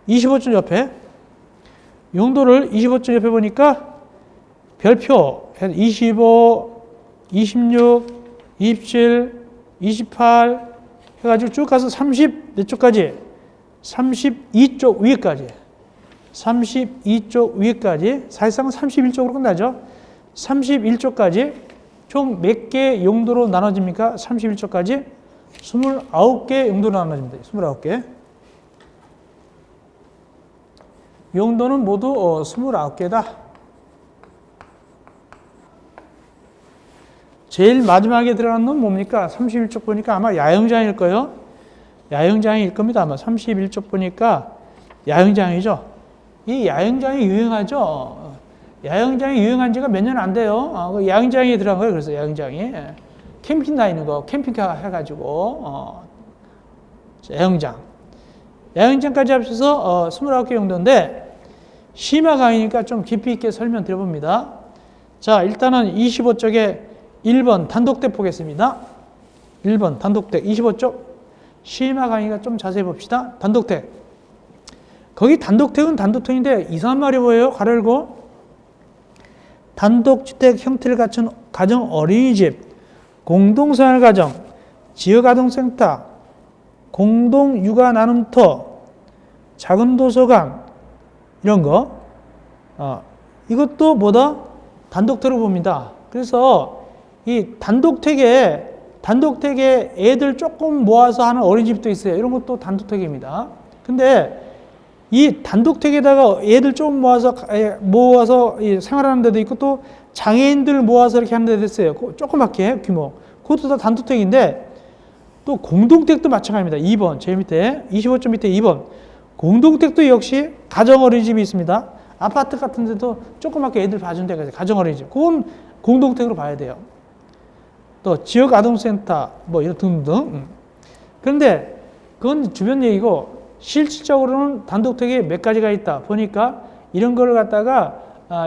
A: 25쪽 옆에 용도를 25쪽 옆에 보니까 별표 25, 26, 27, 28 해가지고 쭉 가서 30 몇 쪽까지? 32쪽 위에까지. 32쪽 위에까지. 사실상 31쪽으로 끝나죠. 31쪽까지 총 몇 개 용도로 나눠집니까? 31쪽까지 29개 용도로 나눠집니다. 29개. 용도는 모두 29개다. 제일 마지막에 들어간 건 뭡니까? 31쪽 보니까 아마 야영장일 거예요. 야영장일 겁니다. 아마 31쪽 보니까 야영장이죠. 이 야영장이 유행하죠. 야영장이 유행한 지가 몇 년 안 돼요. 야영장에 들어간 거예요. 그래서 야영장이. 캠핑 다니는 거, 캠핑카 해가지고, 야영장. 야영장까지 합쳐서 29개 용도인데, 심화 강의니까 좀 깊이 있게 설명 드려봅니다. 자, 일단은 25쪽에 1번 단독택 보겠습니다. 1번 단독택 25쪽 심화 강의가 좀 자세히 봅시다. 단독택. 거기 단독택은 단독택인데 이상한 말이 뭐예요? 가로 열고 단독주택 형태를 갖춘 가정 어린이집, 공동생활 가정, 지역아동센터, 공동육아 나눔터, 작은 도서관 이런 거 이것도 뭐다? 단독택으로 봅니다. 그래서 이 단독택에 애들 조금 모아서 하는 어린이집도 있어요. 이런 것도 단독택입니다. 근데 이 단독택에다가 애들 조금 모아서 생활하는 데도 있고 또 장애인들 모아서 이렇게 하는 데도 있어요. 조그맣게 규모. 그것도 다 단독택인데 또 공동택도 마찬가지입니다. 2번, 제일 밑에 25점 밑에 2번. 공동택도 역시 가정 어린이집이 있습니다. 아파트 같은 데도 조그맣게 애들 봐준 데가 있어요. 가정 어린이집. 그건 공동택으로 봐야 돼요. 또 지역 아동센터 뭐 이런 등등. 그런데 그건 주변 얘기고 실질적으로는 단독택이 몇 가지가 있다 보니까 이런 거를 갖다가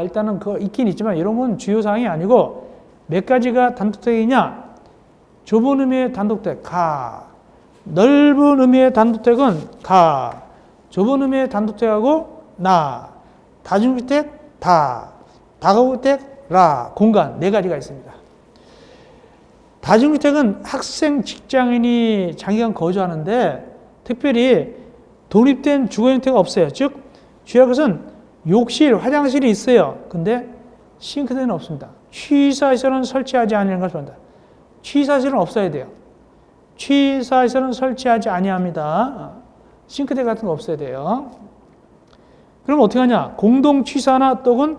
A: 일단은 그거 있긴 있지만 이런 건 주요 사항이 아니고 몇 가지가 단독택이냐? 좁은 의미의 단독택 가, 넓은 의미의 단독택은 가, 좁은 의미의 단독택하고 나, 다중주택 다, 다가구택 라, 공간 네 가지가 있습니다. 다중주택은 학생, 직장인이 장기간 거주하는데 특별히 독립된 주거 형태가 없어요. 즉, 주의할 것은 욕실, 화장실이 있어요. 근데 싱크대는 없습니다. 취사시설은 설치하지 않는 것을 본다. 취사시설은 없어야 돼요. 취사시설은 설치하지 아니합니다. 싱크대 같은 거 없어야 돼요. 그럼 어떻게 하냐? 공동 취사나 또는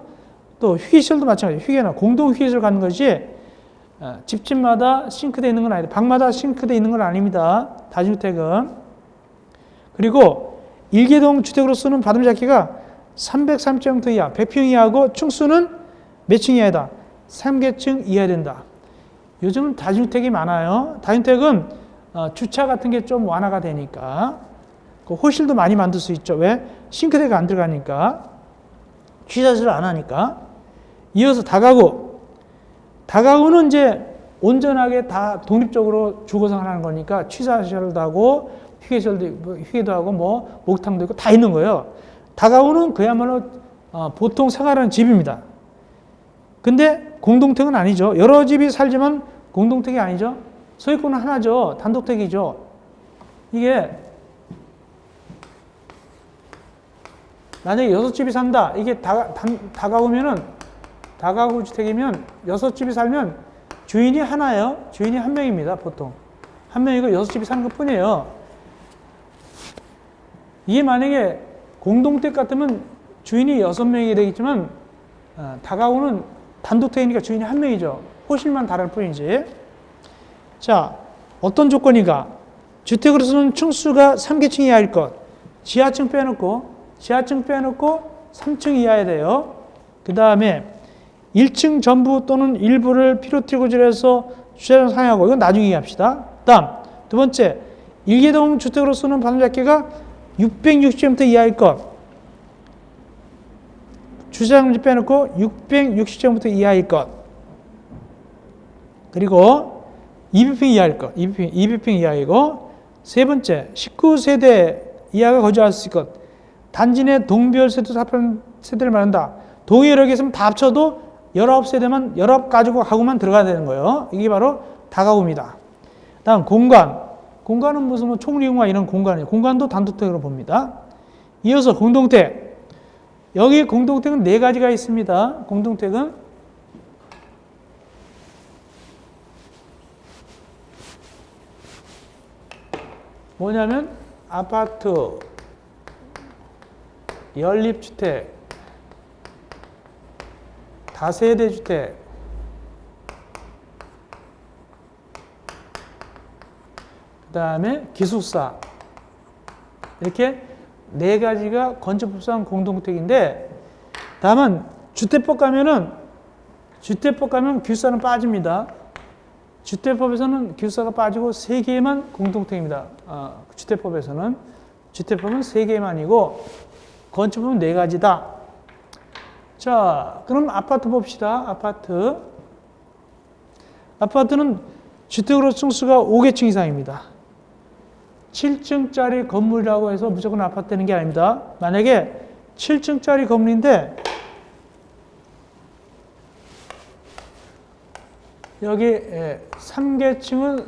A: 또 휴게실도 마찬가지예요. 휴게나 공동 휴게실 가는 것이 집집마다 싱크대 있는 건 아니다. 방마다 싱크대 있는 건 아닙니다. 다중주택은. 그리고 일개동 주택으로 쓰는 받음잡기가 330평 이하, 100평 이하고 층수는 몇 층 이하다? 3개층 이하 된다. 요즘은 다중주택이 많아요. 다중주택은 주차 같은 게 좀 완화가 되니까 그 호실도 많이 만들 수 있죠. 왜? 싱크대가 안 들어가니까. 취사시설 안 하니까. 이어서 다가구. 다가구는 이제 온전하게 다 독립적으로 주거 생활하는 거니까 취사시설도 하고 휴게도 하고 뭐 목욕탕도 있고 다 있는 거예요. 다가구는 그야말로 보통 생활하는 집입니다. 근데 공동택은 아니죠. 여러 집이 살지만 공동택이 아니죠. 소유권은 하나죠. 단독택이죠. 이게 만약에 6집이 산다. 이게 다가구면은 다가구 주택이면 6집이 살면 주인이 하나예요. 주인이 한 명입니다. 보통. 한 명이고 6집이 사는 것 뿐이에요. 이게 만약에 공동택 같으면 주인이 6명이 되겠지만 다가구는 단독택이니까 주인이 1명이죠. 호실만 다를 뿐이지. 자, 어떤 조건이가? 주택으로서는 층수가 3계층 이하일 것. 지하층 빼놓고 3층 이하야 돼요. 그 다음에 1층 전부 또는 일부를 피로티 구조해서 주차장 상하고, 이건 나중에 얘기합시다. 다음, 두 번째, 1계동 주택으로서는 반도작계가 660제곱미터 이하일 것. 주차장 빼놓고 660제곱미터 이하일 것. 그리고 200평 이하일 것. 200평 이하이고, 세 번째, 19세대 이하가 거주할 수 있을 것. 단지 내 동별 합한 세대를 말한다. 동의 여러 개 있으면 다 합쳐도 19세대만, 19가구만 들어가야 되는 거예요. 이게 바로 다가구입니다. 다음, 공간. 공간은 무슨 뭐 총리공간 이런 공간이에요. 공간도 단독택으로 봅니다. 이어서 공동택. 여기 공동택은 4가지가 있습니다. 공동택은 뭐냐면 아파트, 연립주택, 다세대주택, 그 다음에 기숙사, 이렇게 4가지가 건축법상 공동택인데, 다만 주택법 가면 기숙사는 빠집니다. 주택법에서는 기숙사가 빠지고 3개만 공동택입니다. 주택법은 3개만이고 건축법은 4가지다. 자, 그럼 아파트 봅시다. 아파트는 주택으로 층수가 5계층 이상입니다. 7층짜리 건물이라고 해서 무조건 아파트 되는 게 아닙니다. 만약에 7층짜리 건물인데 여기 3계층은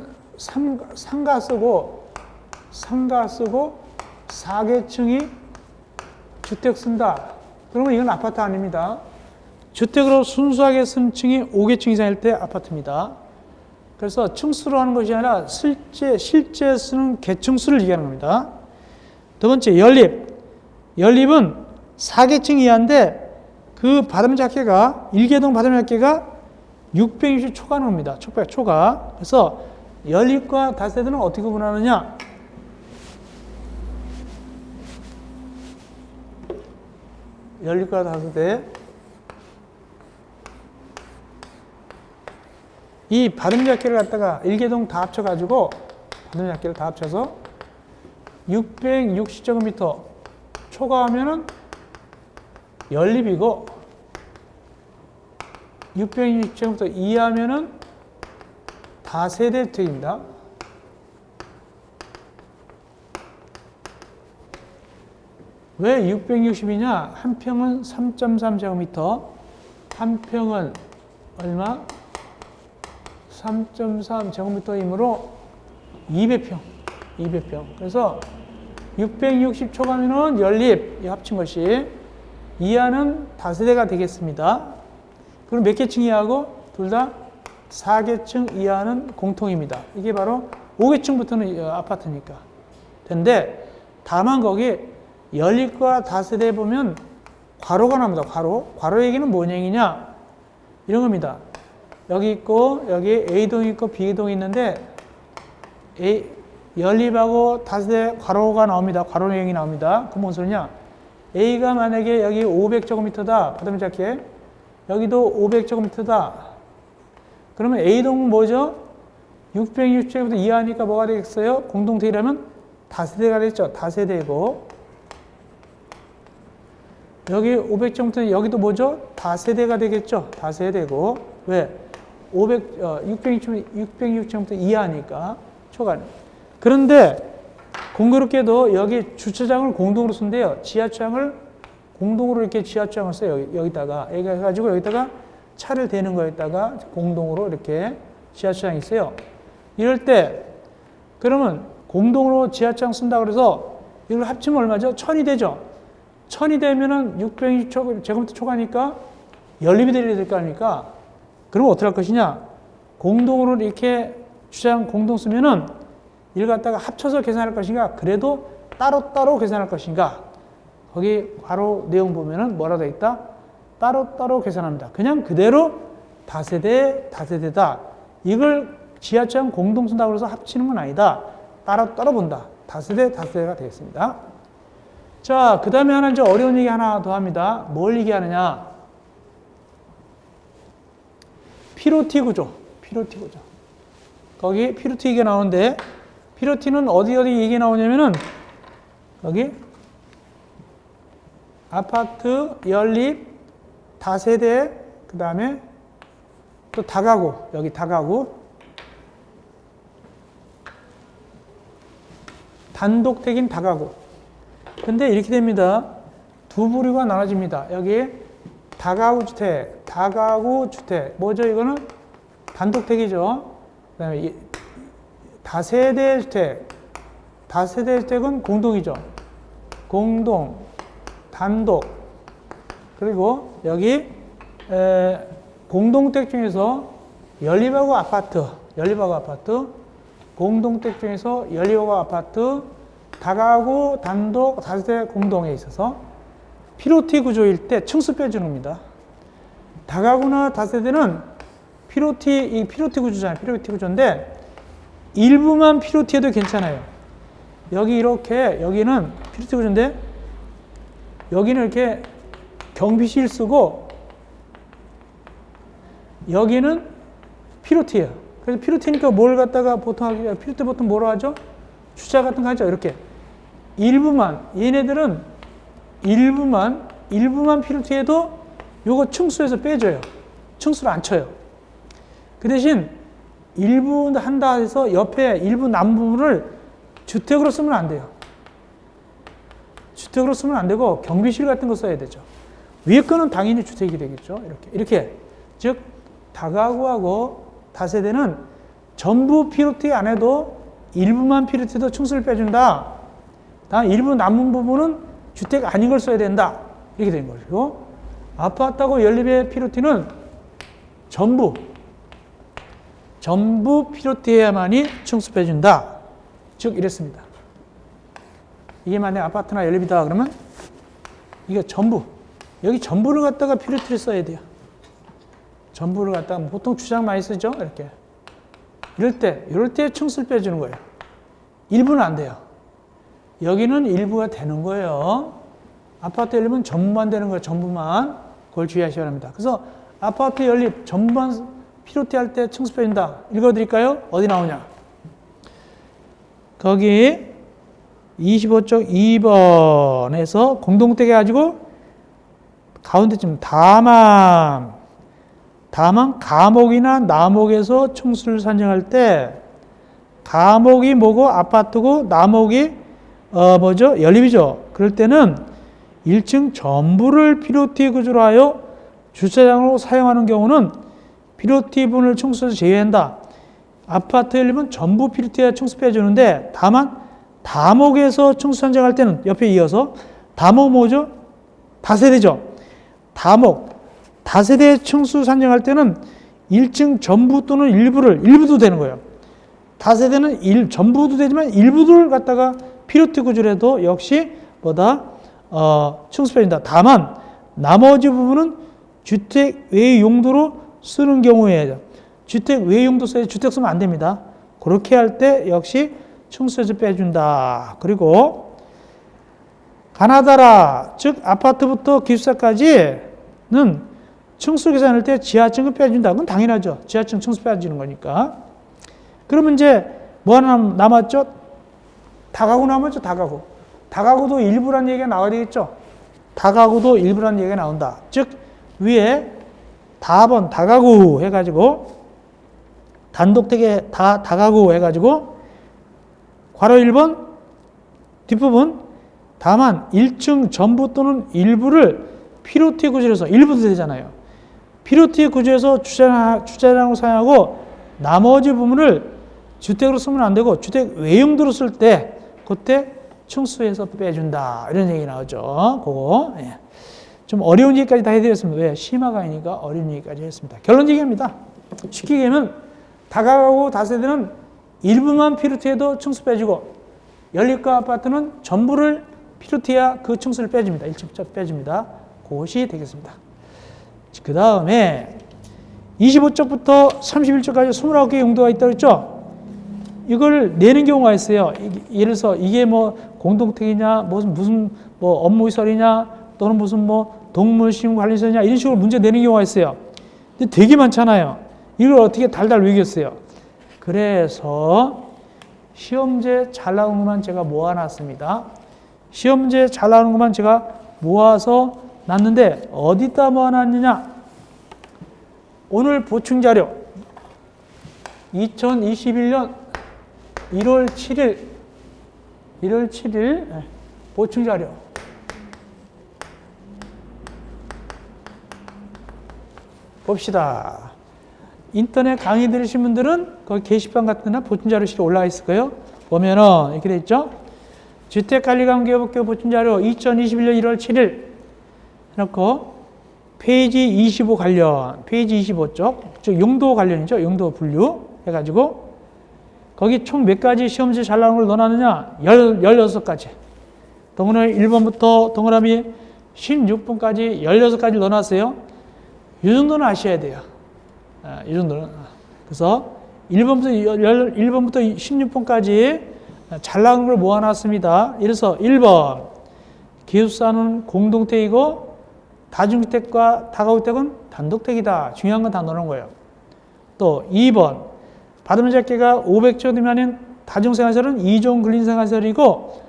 A: 상가 쓰고 4계층이 주택 쓴다. 그러면 이건 아파트 아닙니다. 주택으로 순수하게 쓴 층이 5계층 이상일 때 아파트입니다. 그래서 층수로 하는 것이 아니라 실제 쓰는 계층수를 얘기하는 겁니다. 두 번째, 연립은 4계층 이하인데 그 받음작계가 1계동 받음작계가 660 초과입니다. 초과. 그래서 연립과 다세대는 어떻게 구분하느냐? 연립과 다세대. 이 받음작계를 갖다가 1계동 다 합쳐가지고 받음작계를 다 합쳐서 660제곱미터 초과하면은 연립이고 660제곱미터 이하면은 다세대 주택입니다. 왜 660이냐? 한 평은 3.3제곱미터, 한 평은 얼마? 3.3제곱미터이므로 200평. 그래서 660 초과면은 연립, 합친 것이 이하는 다세대가 되겠습니다. 그럼 몇 계층 이하고 둘 다 4계층 이하는 공통입니다. 이게 바로 5계층부터는 아파트니까. 근데 다만 거기 연립과 다세대 보면 괄호가 나옵니다. 괄호 얘기는 뭔 얘기냐? 이런 겁니다. 여기 있고 여기 A동이 있고 B동이 있는데 연립하고 다세대 괄호가 나옵니다. 괄호 내용이 나옵니다. 그럼 뭔 소리냐? A가 만약에 여기 500제곱미터다. 받으면 작게 여기도 500제곱미터다. 그러면 A동은 뭐죠? 660제곱미터 이하니까 뭐가 되겠어요? 공동택이라면 다세대가 되겠죠. 다세대고 여기 500제곱미터 여기도 뭐죠? 다세대가 되겠죠. 다세대고 왜? 660제곱미터 이하니까 초과. 그런데 공교롭게도 여기 주차장을 공동으로 쓴대요. 지하주차장을 공동으로 이렇게 지하주차장을 써요. 여기다가 해가지고 여기다가 차를 대는 거에다가 공동으로 이렇게 지하주차장이 있어요. 이럴 때 그러면 공동으로 지하주차장 쓴다 그래서 이걸 합치면 얼마죠? 1000이 되죠. 1000이 되면은 620제곱미터 초과니까 연립이 될 거 아닙니까? 그러면 어떻게 할 것이냐? 공동으로 이렇게 주차장 공동 쓰면은 이걸 갖다가 합쳐서 계산할 것인가? 그래도 따로따로 계산할 것인가? 거기 바로 내용 보면은 뭐라 돼 있다? 따로따로 계산합니다. 그냥 그대로 다세대, 다세대다. 이걸 지하철 공동 쓴다고 해서 합치는 건 아니다. 따로따로 본다. 다세대, 다세대가 되겠습니다. 자, 그 다음에 하나 이제 어려운 얘기 하나 더 합니다. 뭘 얘기하느냐? 피로티 구조. 피로티 구조. 거기 피로티 얘기가 나오는데, 피로티는 어디 얘기 나오냐면은, 여기, 아파트, 연립, 다세대, 그 다음에 또 다가구, 여기 다가구, 단독택인 다가구. 근데 이렇게 됩니다. 두 부류가 나눠집니다. 여기 다가구 주택, 다가구 주택. 뭐죠? 이거는 단독택이죠. 그 다음에 다세대 주택. 다세대 주택은 공동이죠. 공동, 단독. 그리고 여기 공동택 중에서 연립하고 아파트, 연립하고 아파트, 공동택 중에서 연립하고 아파트, 다가구, 단독, 다세대, 공동에 있어서 피로티 구조일 때 층수 빼주는 겁니다. 다가구나 다세대는 이 피로티 구조잖아요. 피로티 구조인데 일부만 피로티 해도 괜찮아요. 여기 이렇게, 여기는 피로티 구조인데 여기는 이렇게 경비실 쓰고 여기는 피로티예요. 그래서 피로티니까 뭘 갖다가 보통 피로티 보통 뭐로 하죠? 주자 같은 거 하죠. 이렇게 일부만, 얘네들은 일부만 피로티해도 요거 층수에서 빼줘요. 층수를 안 쳐요. 그 대신 일부 한다 해서 옆에 일부 남은 부분을 주택으로 쓰면 안 돼요. 주택으로 쓰면 안 되고 경비실 같은 거 써야 되죠. 위에 거는 당연히 주택이 되겠죠. 이렇게. 즉 다가구하고 다세대는 전부 피로티 안 해도 일부만 피로티도 층수를 빼준다. 다음 일부 남은 부분은 주택 아닌 걸 써야 된다. 이렇게 된 거죠. 아파트하고 연립의 피로티는 전부 피로티해야만이 층수 빼준다. 즉 이랬습니다. 이게 만약 아파트나 연립이다 그러면 이게 전부, 여기 전부를 갖다가 피로티를 써야 돼요. 전부를 갖다가 보통 주장 많이 쓰죠. 이렇게. 이럴 때 층수를 빼주는 거예요. 일부는 안 돼요. 여기는 일부가 되는 거예요. 아파트 연립은 전부만 되는 거예요. 전부만. 그걸 주의하셔야 합니다. 그래서 아파트 연립 전부만 피로티 할 때 층수 빼준다. 읽어드릴까요? 어디 나오냐? 거기 25쪽 2번에서 공동택 해가지고 가운데쯤 다만 가목이나 나목에서 층수를 산정할 때 가목이 뭐고 아파트고 나목이 뭐죠? 연립이죠. 그럴 때는 1층 전부를 피로티 구조로 하여 주차장으로 사용하는 경우는 피로티 분을 층수에서 제외한다. 아파트 연립은 전부 피로티에 층수 빼주는데 다만 다목에서 층수 산정할 때는 옆에 이어서 다목 뭐죠? 다세대죠. 다세대 층수 산정할 때는 1층 전부 또는 일부도 되는 거예요. 다세대는 전부도 되지만 일부를 갖다가 피로티 구조로 해도 역시 층수 빼준다. 다만 나머지 부분은 주택 외 용도로 쓰는 경우에 주택 외 용도 써야 주택 쓰면 안 됩니다. 그렇게 할 때 역시 층수에서 빼준다. 그리고 가나다라 즉 아파트부터 기숙사까지는 층수 계산할 때 지하층을 빼준다. 그건 당연하죠. 지하층 층수 빼주는 거니까. 그러면 이제 뭐 하나 남았죠? 다가구 남았죠. 다가구도 일부란 얘기가 나와야 되겠죠. 다가구도 일부란 얘기가 나온다. 즉 위에 다번 다가구 해가지고 단독택에 다가구 해가지고 괄호 1번 뒷부분 다만 1층 전부 또는 일부를 피로티 구조에서 일부도 되잖아요. 피로티 구조에서 주차장으로 사용하고 나머지 부분을 주택으로 쓰면 안 되고 주택 외용도로 쓸 때 그때 층수에서 빼준다. 이런 얘기 나오죠. 그거. 예. 좀 어려운 얘기까지 다 해드렸습니다. 왜? 심화가 아니니까 어려운 얘기까지 했습니다. 결론 얘기합니다. 쉽게 얘기하면 다가가고 다세대는 일부만 피로티해도 층수 빼주고 연립과 아파트는 전부를 필요해야 그 층수를 빼줍니다. 1층 빼줍니다. 그것이 되겠습니다. 그 다음에 25쪽부터 31쪽까지 29개의 용도가 있다고 했죠? 이걸 내는 경우가 있어요. 예를 들어서 이게 뭐 공동택이냐, 무슨 뭐 업무시설이냐, 또는 무슨 뭐 동물식물관리시설이냐, 이런 식으로 문제 내는 경우가 있어요. 근데 되게 많잖아요. 이걸 어떻게 달달 외우겠어요? 그래서 시험제 잘 나오는 것만 제가 모아놨습니다. 시험제 잘 나오는 것만 제가 모아서 놨는데 어디다 모아놨느냐? 오늘 보충자료 2021년 1월 7일 보충자료 봅시다. 인터넷 강의 들으신 분들은 거기 게시판 같은 데나 보충자료실에 올라가 있을 거예요. 보면은 이렇게 돼 있죠. 주택관리관계업계 보충자료 2021년 1월 7일 해놓고 페이지 25 관련, 페이지 25쪽, 즉 용도 관련이죠. 용도 분류 해가지고 거기 총 몇 가지 시험지 잘 나오는 걸 넣어놨느냐? 16가지. 동그라미 1번부터 동그라미 16번까지 16가지 넣어놨어요. 이 정도는 아셔야 돼요. 이 정도는. 그래서 1번부터 16번까지 잘 나오는 걸 모아놨습니다. 이래서 1번, 기숙사는 공동택이고 다중주택과 다가구택은 단독택이다. 중요한 건 다 넣는 거예요. 또 2번, 받으면 잡기가 500조 미만인 다중생활시설은 2종 근린생활시설이고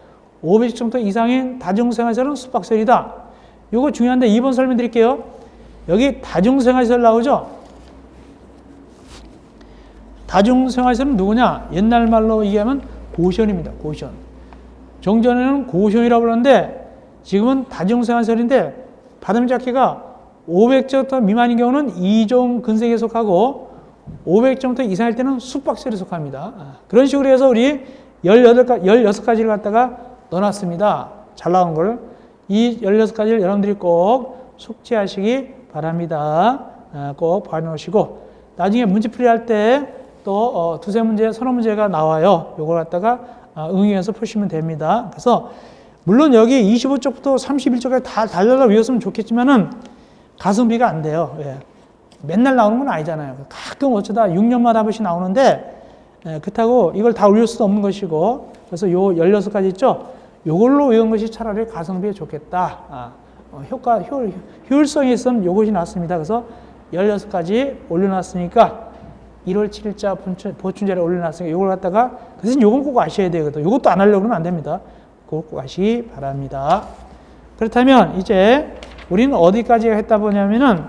A: 500조 이상인 다중생활시설은 숙박시설이다. 이거 중요한데 2번 설명드릴게요. 여기 다중생활시설 나오죠? 다중생활시설은 누구냐? 옛날 말로 얘기하면 고시원입니다. 고시원. 종전에는 고시원이라고 불렀는데 지금은 다중생활시설인데 받으면 잡기가 500제곱미터 미만인 경우는 2종 근생에 속하고 500제곱미터 이상일 때는 숙박시설에 속합니다. 그런 식으로 해서 우리 16가지를 갖다가 넣어놨습니다. 잘 나온 걸. 이 16가지를 여러분들이 꼭 숙지하시기 바랍니다. 꼭 봐놓으시고 나중에 문제풀이 할 때 또 두세 문제, 서너 문제가 나와요. 요걸 갖다가 응용해서 푸시면 됩니다. 그래서 물론 여기 25쪽부터 31쪽까지 다 달달달 외웠으면 좋겠지만은 가성비가 안 돼요. 예. 맨날 나오는 건 아니잖아요. 가끔 어쩌다 6년마다 한 번씩 나오는데 그렇다고 이걸 다 올릴 수도 없는 것이고 그래서 요 16가지 있죠? 요걸로 외운 것이 차라리 가성비에 좋겠다. 효율성이 있으면 요것이 낫습니다. 그래서 16가지 올려놨으니까 1월 7일자 보충자료 올려놨으니까 요걸 갖다가 그래서 요건 꼭 아셔야 되거든요. 요것도 안 하려고 그러면 안 됩니다. 그거 꼭 아시기 바랍니다. 그렇다면 이제 우리는 어디까지 했다 보냐면은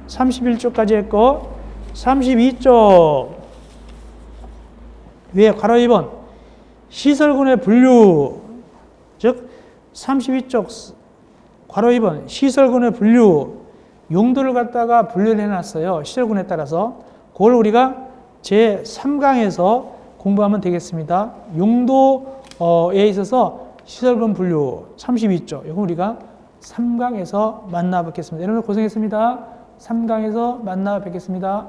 A: 31쪽까지 했고 32쪽 위에 괄호 2번 시설군의 분류 즉 32쪽 괄호 2번 시설군의 분류 용도를 갖다가 분류를 해놨어요. 시설군에 따라서 그걸 우리가 제3강에서 공부하면 되겠습니다. 용도에 있어서 시설군 분류 32쪽 이거 우리가 3강에서 만나 뵙겠습니다. 여러분 고생했습니다. 3강에서 만나 뵙겠습니다.